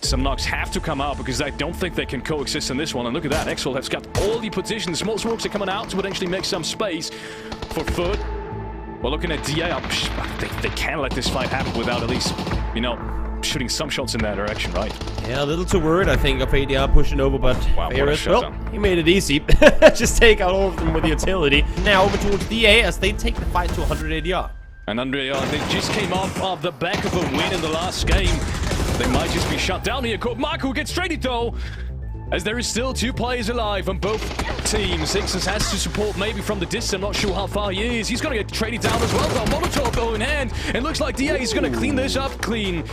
some knocks have to come out because I don't think they can coexist in this one. And look at that, Exfil has got all the positions. Small smokes are coming out to potentially make some space for Foot. We're looking at DA. They can't let this fight happen without at least, you know, shooting some shots in that direction, right? Yeah, a little too worried, I think, of ADR pushing over, but wow, well, he made it easy. Just take out all of them with utility. Now over towards DA as they take the fight to 100 ADR. And 100 ADR, they just came off of the back of a win in the last game. They might just be shut down here. Marco gets traded though, as there is still 2 players alive on both teams. Xixes has to support maybe from the distance. Not sure how far he is. He's going to get traded down as well, though. Molotov go in hand. It looks like DA is going to clean this up clean.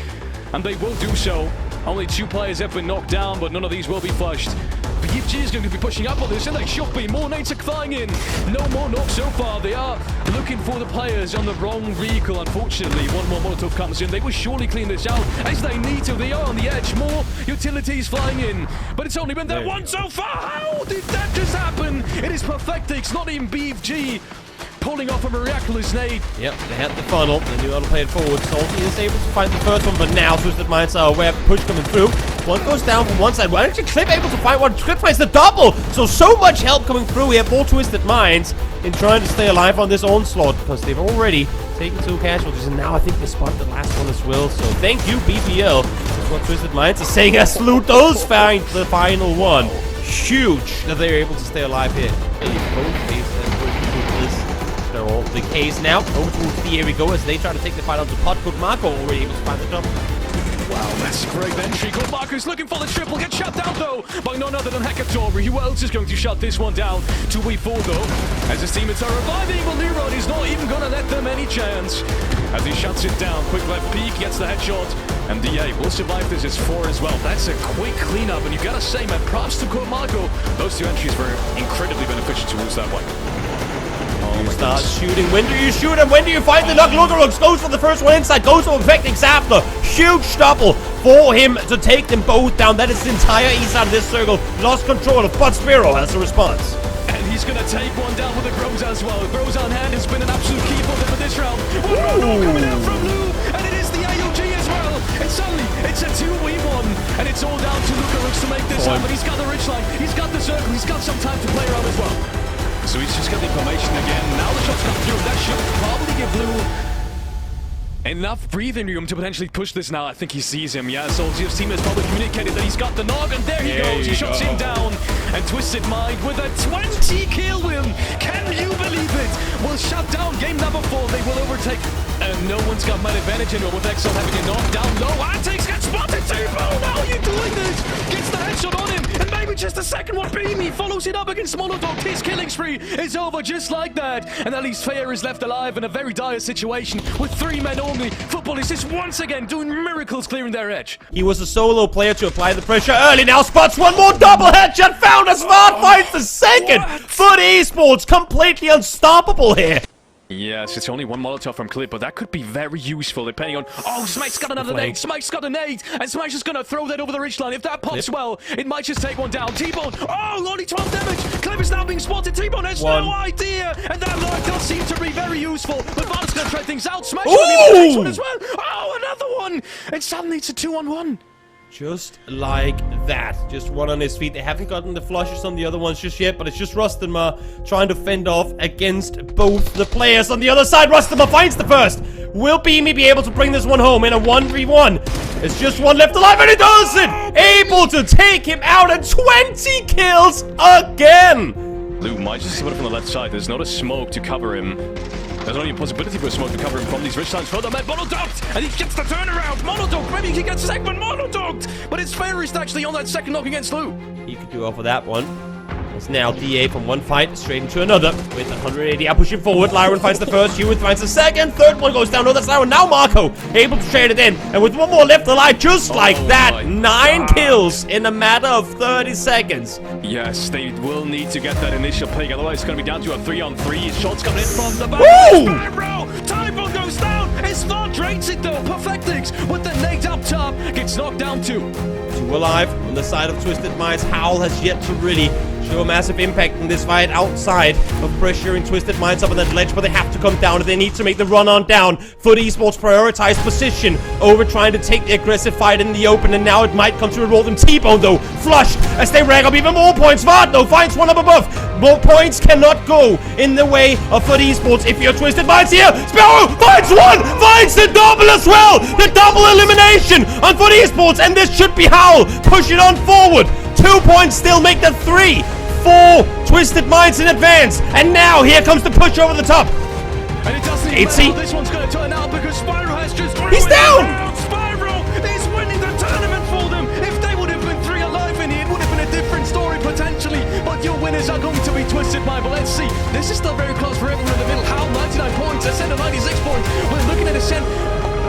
And they will do so. Only 2 players have been knocked down, but none of these will be flushed. Pubg is going to be pushing up on this, and they should be. More nades are flying in. No more knocks so far. They are looking for the players on the wrong vehicle, unfortunately. One more Molotov comes in. They will surely clean this out, as they need to. They are on the edge. More utilities flying in. But it's only been that one so far. How did that just happen? It is Perfectix, not even Pubg, pulling off a miraculous nade. Yep, they had the funnel. They knew how to play it forward. Salty is able to find the first one, but now Twisted Minds are aware of push coming through. One goes down from one side. Well, actually, Clip able to find one. Clip finds the double. So much help coming through. We have 4 Twisted Minds in trying to stay alive on this onslaught because they've already taken 2 casualties, and now I think they spot the last one as well. So thank you, BBL. That's what Twisted Minds is saying as Ludo's find the final one. Huge that they're able to stay alive here. All the case now. Over towards the here we go as they try to take the fight onto Pubg. Marco already able to find the double. Wow, that's a great entry. Marco's looking for the triple. Gets shut down though by none other than Hekatori. Who else is going to shut this one down? 2v4 though, as his teammates are reviving, but Leroy is not even going to let them any chance. As he shuts it down, quick left peek, gets the headshot, and DA will survive this as 4 as well. That's a quick cleanup, and you gotta say, man, props to Marco. Those 2 entries were incredibly beneficial towards that one. You start shooting. When do you shoot and when do you find the knock? Lugarux goes for the first one inside, goes for Perfectix after. Huge double for him to take them both down. That is the entire east side of this circle. Lost control of, but Spiro has a response. And he's going to take one down with the Groza as well. Groza on hand has been an absolute key for them for this round. One more coming out from Lou, and it is the AOG as well. And suddenly, it's a 2v1, and it's all down to Lugarux to make this happen. He's got the ridgeline, he's got the circle, he's got some time to play around as well. So he's just got the information again. Now the shots come through. That should probably give Blue enough breathing room to potentially push this now. I think he sees him. Yeah, Soldier's team has probably communicated that he's got the nog, and there he goes. He shots him down. And Twisted Mind with a 20 kill win. Can you believe it? Will shut down game number 4. They will overtake. And no one's got much advantage anymore with Exo having a knock down low. Antix gets spotted. T-Bone, how are you doing this? Gets the headshot on him. And maybe just the second one. Beamy follows it up against Molotov. His killing spree is over just like that. And at least Fair is left alive in a very dire situation with 3 men only. Football is just once again doing miracles clearing their edge. He was a solo player to apply the pressure early. Now spots one more double headshot. Found as Smart finds the second. Foot Esports completely unstoppable here. Yes, it's only 1 Molotov from Clip, but that could be very useful depending on... Oh, Smite's got another nade! Smite's got a nade! And Smite's just gonna throw that over the ridgeline. If that pops well, it might just take one down. T-Bone! Oh, only 12 damage! Clip is now being spotted. T-Bone has no idea! And that lock does seem to be very useful. But Varda's gonna try things out. Smash the next one as well! Oh, another one! And suddenly it's a 2-on-1. Just like that. Just one on his feet. They haven't gotten the flushes on the other ones just yet, but it's just Rustenma trying to fend off against both the players. On the other side, Rustenma finds the first. Will Beamy be able to bring this one home in a 1v1? It's just one left alive, and he does it! Able to take him out at 20 kills again! Lou might just split it from the left side. There's not a smoke to cover him. There's only a possibility for a smoke to cover him from these ridge lines further. Monodogged! And he gets the turnaround! Monodogged! Maybe he gets second Monodogged! But it's Fairist actually on that second knock against Lou. He could do off of that one. It's now DA from one fight straight into another with 180 out pushing forward. Lyron finds the first, Hewitt finds the second, third one goes down. No, that's Lyron. Now Marco able to trade it in. And with one more left alive, just like that, 9 kills in a matter of 30 seconds. Yes, they will need to get that initial pick. Otherwise, it's going to be down to a 3-on-3. Shots coming in from the back. Bro! Time bomb goes down. Esport drains it though. Perfectix with the nade up top. Gets knocked down too. 2 alive on the side of Twisted Minds. Howl has yet to really show a massive impact in this fight outside of pressuring Twisted Minds up on that ledge, but they have to come down and they need to make the run on down. Foot Esports prioritize position over trying to take the aggressive fight in the open, and now it might come to a roll them. T-Bone though, flushed as they rack up even more points. Vardno finds one up above. More points cannot go in the way of Foot Esports if you're Twisted Minds here. Sparrow finds one, finds the double as well. The double elimination on Foot Esports, and this should be Howl. Push it on forward. 2 points still make that 3. 4 Twisted Minds in advance, and now here comes the push over the top. And it doesn't even matter how this one's going to turn out because Spyro has just... He's down! Spyro is winning the tournament for them. If they would have been 3 alive in here, it would have been a different story potentially. But your winners are going to be Twisted Mind. But let's see. This is still very close for everyone in the middle. How 99 points, Ascend of 96 points. We're looking at Ascend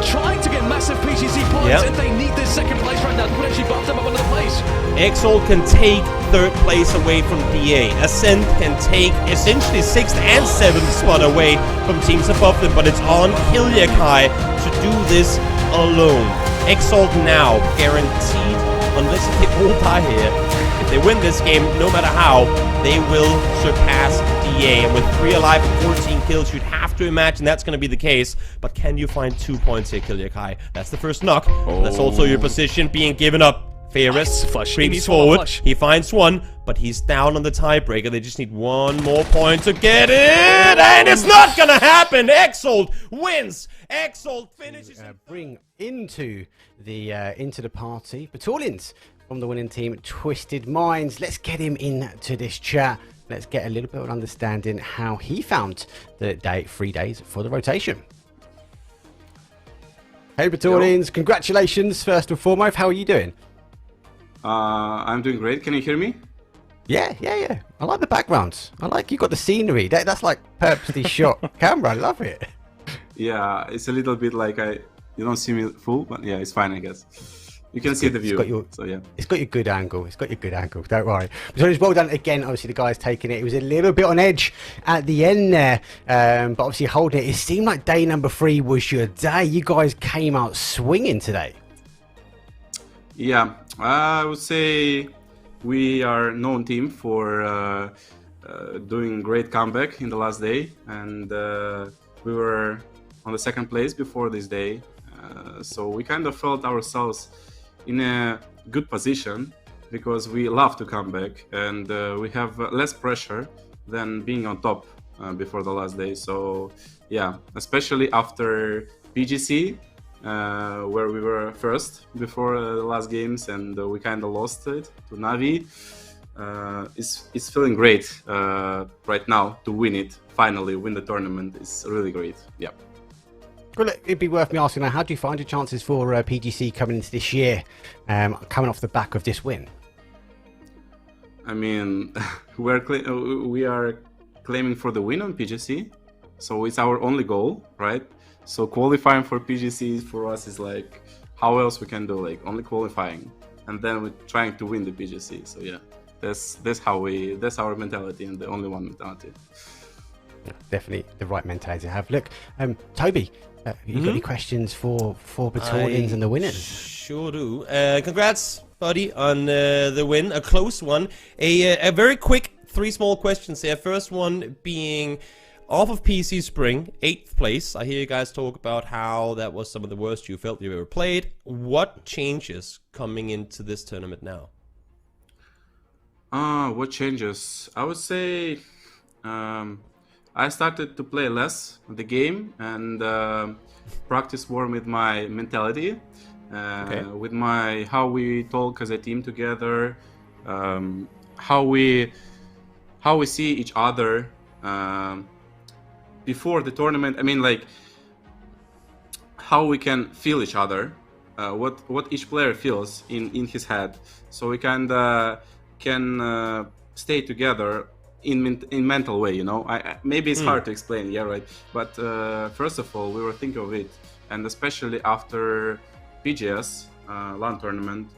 trying to get massive PGC points, and they need this second place right now to actually bump them up another place. Exalt can take 3rd place away from DA. Ascend can take essentially 6th and 7th spot away from teams above them, but it's on Kilyakai to do this alone. Exalt now guaranteed, unless they all die here. If they win this game, no matter how, they will surpass DA. And with 3 alive and 14 kills, you'd have to imagine that's going to be the case. But can you find 2 points here, Kilyakai? That's the first knock. That's also your position being given up. Ferris creeps forward. He finds one, but he's down on the tiebreaker. They just need 1 more point to get it, and it's not gonna happen. Exalt wins. Exalt finishes. Bring into the party BatulinS from the winning team, Twisted Minds. Let's get him into this chat. Let's get a little bit of an understanding how he found the 3 days for the rotation. Hey BatulinS, congratulations first and foremost. How are you doing? I'm doing great. Can you hear me? Yeah. I like the backgrounds. I like you got the scenery. That's like purposely shot camera. I love it. Yeah, it's a little bit like you don't see me full, but yeah, it's fine, I guess. You can see the view. So yeah, it's got your good angle. Don't worry. But well done again. Obviously, the guy's taking it. It was a little bit on edge at the end there, but obviously holding it. It seemed like day number 3 was your day. You guys came out swinging today. Yeah, I would say we are a known team for doing great comeback in the last day, and we were on the 2nd place before this day, so we kind of felt ourselves in a good position because we love to come back, and we have less pressure than being on top before the last day. So yeah, especially after PGC, where we were first before the last games, and we kind of lost it to Navi. It's feeling great right now to win it. Finally win the tournament is really great. Yeah. Well, it'd be worth me asking now, how do you find your chances for PGC coming into this year, coming off the back of this win? I mean, we are claiming for the win on PGC, so it's our only goal, right? So qualifying for PGC for us is like, how else we can do, like only qualifying, and then we're trying to win the PGC. So yeah, that's our mentality, and the only one mentality. Definitely the right mentality to have. Look, Toby, you got any questions for BatulinS and the winners? Sure do. Congrats, buddy, on the win. A close one. A very quick 3 small questions there. First one being, off of PC Spring, 8th place. I hear you guys talk about how that was some of the worst you felt you ever played. What changes coming into this tournament now? What changes? I would say I started to play less the game and practice more with my mentality, with how we talk as a team together, how we see each other before the tournament. I mean, like how we can feel each other, what each player feels in his head, so we can stay together in mental way, you know. Maybe it's hard to explain, yeah, right. But first of all, we were thinking of it, and especially after PGS LAN tournament,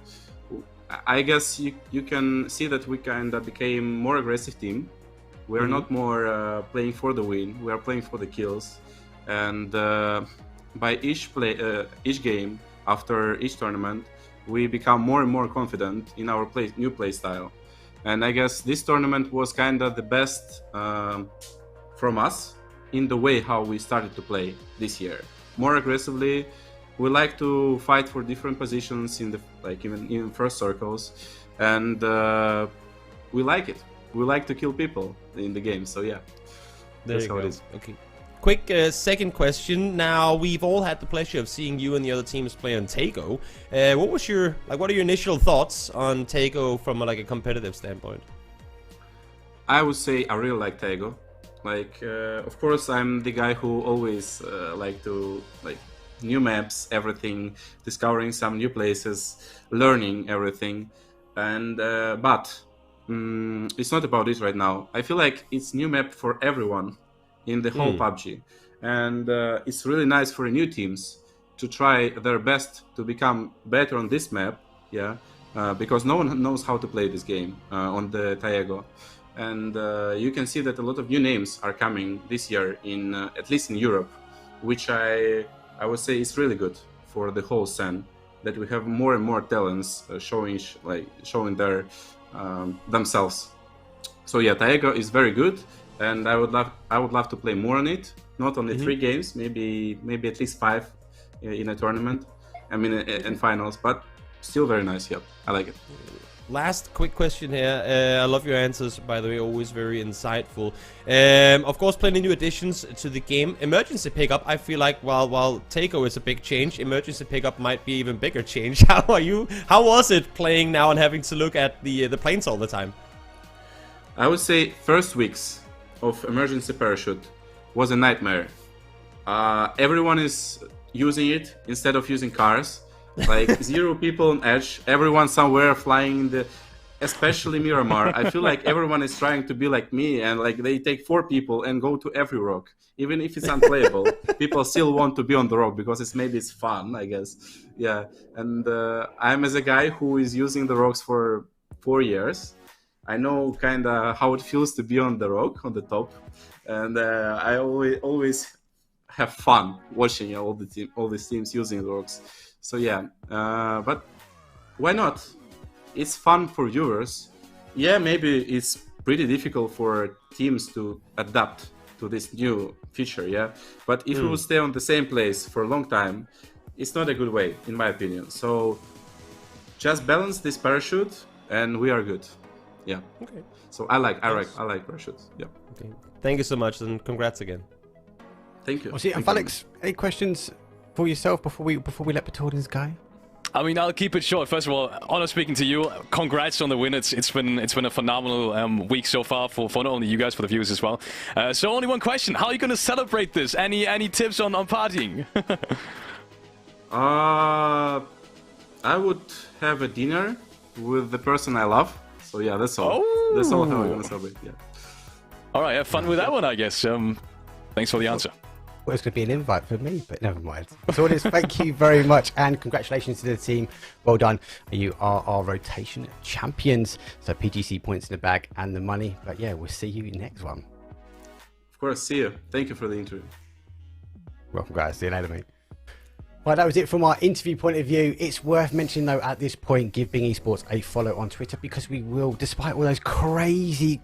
I guess you can see that we kind of became more aggressive team. We are not more playing for the win. We are playing for the kills, and by each game after each tournament, we become more and more confident in our new play style. And I guess this tournament was kind of the best from us in the way how we started to play this year. More aggressively, we like to fight for different positions in the even in first circles, and we like it. We like to kill people in the game. So yeah, that's how it is. Okay. Quick second question. Now, we've all had the pleasure of seeing you and the other teams play on Taego. What are your initial thoughts on Taego from a competitive standpoint? I would say I really like Taego. Of course, I'm the guy who always like to new maps, everything, discovering some new places, learning everything, and but it's not about it right now. I feel like it's new map for everyone in the whole Pubg, and it's really nice for new teams to try their best to become better on this map, because no one knows how to play this game on the Taego, and you can see that a lot of new names are coming this year in at least in Europe, which I would say is really good for the whole scene, that we have more and more talents showing their themselves. So yeah, Taego is very good. And I would love to play more on it. Not only 3 games, maybe at least 5 in a tournament. I mean, in finals, but still very nice. Yeah, I like it. Last quick question here. I love your answers, by the way, always very insightful. Of course, plenty new additions to the game. Emergency pickup, I feel like while Taego is a big change, emergency pickup might be even bigger change. How are you? How was it playing now and having to look at the planes all the time? I would say first weeks of emergency parachute was a nightmare. Everyone is using it instead of using cars. 0 people on edge, everyone somewhere flying in the, especially Miramar. I feel like everyone is trying to be like me, and they take 4 people and go to every rock, even if it's unplayable. People still want to be on the rock because it's fun, I guess. Yeah, and I'm as a guy who is using the rocks for 4 years. I know kind of how it feels to be on the rock, on the top, and I always have fun watching all these teams using the rocks. So yeah, but why not? It's fun for viewers. Yeah, maybe it's pretty difficult for teams to adapt to this new feature. Yeah, but if we will stay on the same place for a long time, it's not a good way, in my opinion. So just balance this parachute, and we are good. Yeah. Okay. So I like parachutes. Yeah. Okay. Thank you so much, and congrats again. Thank you. Well, see, and Felix, any questions for yourself before we let BatulinS go? I mean, I'll keep it short. First of all, honor speaking to you. Congrats on the win. It's been a phenomenal week so far for not only you guys, for the viewers as well. So only one question: how are you going to celebrate this? Any tips on partying? I would have a dinner with the person I love. So yeah, that's all. Oh. That's all how we're gonna celebrate. Yeah. All right, have fun with that one, I guess. Thanks for the answer. Well, it's going to be an invite for me, but never mind. So it is. Thank you very much, and congratulations to the team. Well done. You are our rotation champions. So PGC points in the bag and the money. But yeah, we'll see you next one. Of course, see you. Thank you for the interview. Welcome, guys. See you later, mate. Right, that was it from our interview point of view. It's worth mentioning, though, at this point, give Bing Esports a follow on Twitter, because we will, despite all those crazy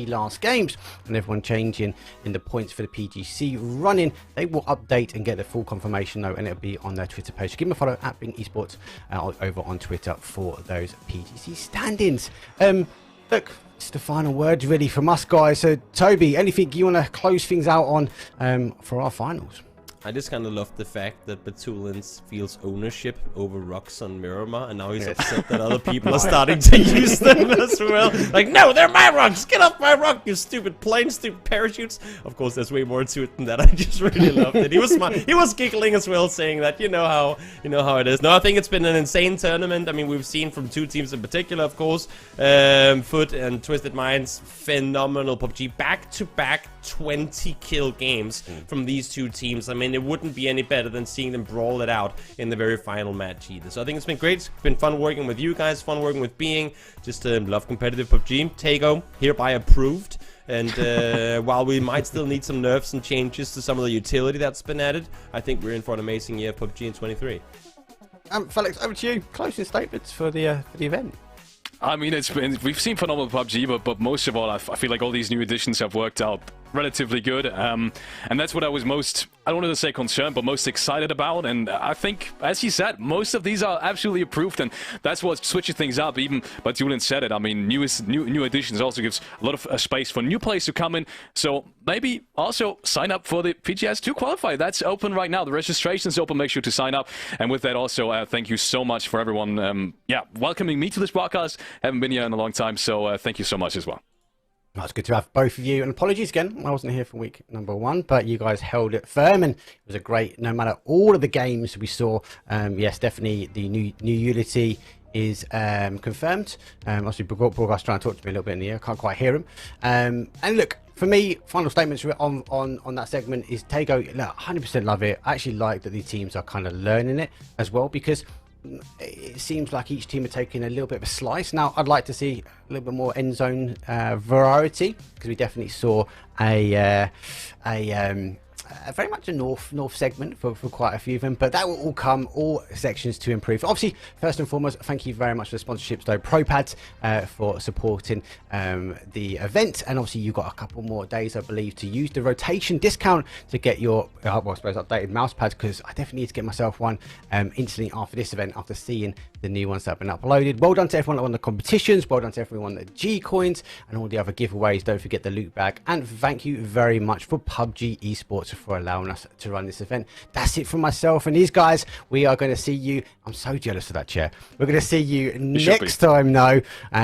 last games and everyone changing in the points for the PGC running, they will update and get the full confirmation, though, and it'll be on their Twitter page. So give them a follow at Bing Esports over on Twitter for those PGC stand-ins. Look, it's the final words, really, from us, guys. So, Toby, anything you want to close things out on for our finals? I just kind of love the fact that BatulinS feels ownership over rocks on Miramar, and now he's upset that other people are starting to use them as well. Like, no, they're my rocks! Get off my rock, you stupid plane, stupid parachutes! Of course, there's way more to it than that. I just really loved it. He was giggling as well, saying that you know how it is. No, I think it's been an insane tournament. I mean, we've seen from 2 teams in particular, of course, Foot and Twisted Minds, phenomenal Pubg, back-to-back 20 kill games from these 2 teams. I mean, it wouldn't be any better than seeing them brawl it out in the very final match either. So I think it's been great. It's been fun working with you guys, fun working with Being. Just love competitive Pubg. Taego, hereby approved. And while we might still need some nerfs and changes to some of the utility that's been added, I think we're in for an amazing year of Pubg in 23. Felix, over to you. Closing statements for the event. I mean, we've seen phenomenal PUBG, but most of all, I feel like all these new additions have worked out relatively good, and that's what I was most, I don't want to say concerned, but most excited about. And I think, as he said, most of these are absolutely approved, and that's what switches things up. Even BatulinS said it. I mean, new additions also gives a lot of space for new players to come in. So maybe also sign up for the PGS2 qualifier. That's open right now. The registration is open. Make sure to sign up. And with that, also thank you so much for everyone, welcoming me to this podcast. Haven't been here in a long time, so thank you so much as well. Well, it's good to have both of you, and apologies again, I wasn't here for week number 1, but you guys held it firm, and it was a great, no matter all of the games we saw. Yes, definitely the new Unity is confirmed. Obviously, Broadcast trying to talk to me a little bit in the ear, can't quite hear him. And look, for me, final statements on that segment is Tego, look, 100% love it. I actually like that the teams are kind of learning it as well, because it seems like each team are taking a little bit of a slice. Now, I'd like to see a little bit more end zone variety, because we definitely saw a very much a north segment for quite a few of them, but that will all come, all sections to improve. Obviously, first and foremost, thank you very much for the sponsorships though, ProPads, for supporting the event, and obviously you've got a couple more days, I believe, to use the rotation discount to get your I suppose updated mouse pads, because I definitely need to get myself one instantly after this event, after seeing the new ones that have been uploaded. Well done to everyone that won the competitions, well done to everyone that G coins and all the other giveaways. Don't forget the loot bag, and thank you very much for Pubg Esports for allowing us to run this event. That's it from myself and these guys. We are going to see you, I'm so jealous of that chair, we're going to see you next time now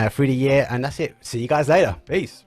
through the year, and that's it. See you guys later. Peace.